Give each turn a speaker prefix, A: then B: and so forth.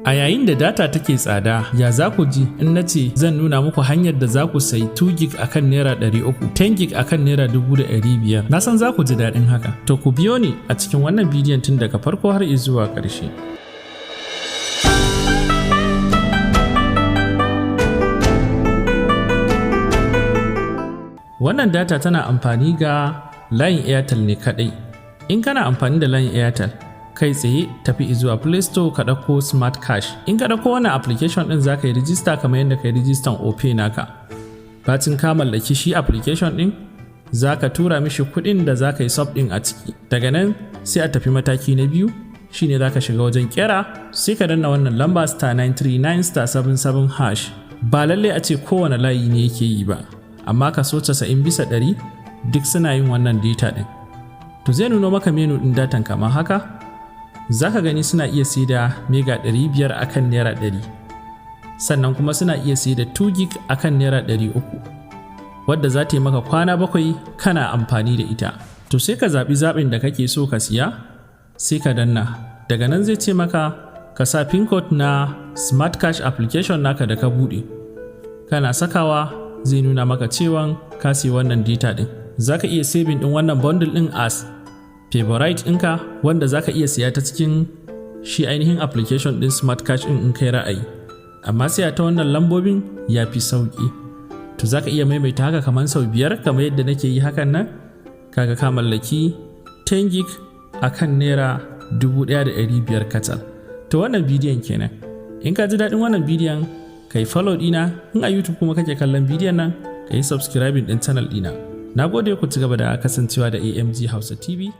A: A yayin da data take tsada, ya za ku ji in na ce zan nuna muku hanyar da za ku sayi 2 gig akan naira 300, 10 gig akan naira 1500. Na san za ku ji daɗin haka. To ku biyo ni a cikin wannan bidiyon tun daga farko har zuwa ƙarshe. Wannan data tana amfani ga layin Airtel ne kaɗai. In kana amfani da layin Airtel, kai tsaye tafi zuwa Play Store ka ɗauko Smart Cash. In ka ɗauko wannan application ɗin za ka yi rijista kamar yadda ka yi rijistan OPay naka. Bacin ka mallaki shi application ɗin, za ka tura mishi kuɗin da za ka yi sub ɗin a ciki. Daga nan sai a tafi mataki na biyu, shine za ka shiga wajen kera, sai ka danna wannan lamba *939*77#. Ba lallai a ce kowane layi ne yake yi ba, amma kaso 90% duk suna yin wannan data ɗin. To zai nuno maka menu ɗin datan kamar haka. Za ka gani suna iya sai da mega 500 akan naira 100, sannan kuma suna iya sai da 2 gig akan naira 300, wadda za ta yi maka kwana 7 kana amfani da ita. To sai ka zaɓi zaɓin da kake so ka siya, sai ka danna. Daga nan zai ce maka ka sa pin code na Smart Cash application naka da ka buɗe. Kana sakawa zai nuna maka cewa ka siya wannan data ɗin. Za ka iya saving ɗin wannan bundle ɗin as favorite ɗinka, wanda za ka iya siya ta cikin shi ainihin application ɗin Smart Cash ɗin in kai ra'ayi. Amma siya ta wannan lambobin ya fi sauƙi. To za ka iya maimaita haka kamar sau 5 kamar yadda nake yi hakan nan. Kaga ka mallaki 10 gig akan naira 1500 kacal. To wannan bidiyon kenan. In ka ji daɗin wannan bidiyon, ka yi follow ɗina. In a YouTube kuma kake kallon bidiyon nan, ka yi subscribing ɗin channel ɗina. Na gode ku ci gaba da kasancewa da AMG Hausa TV.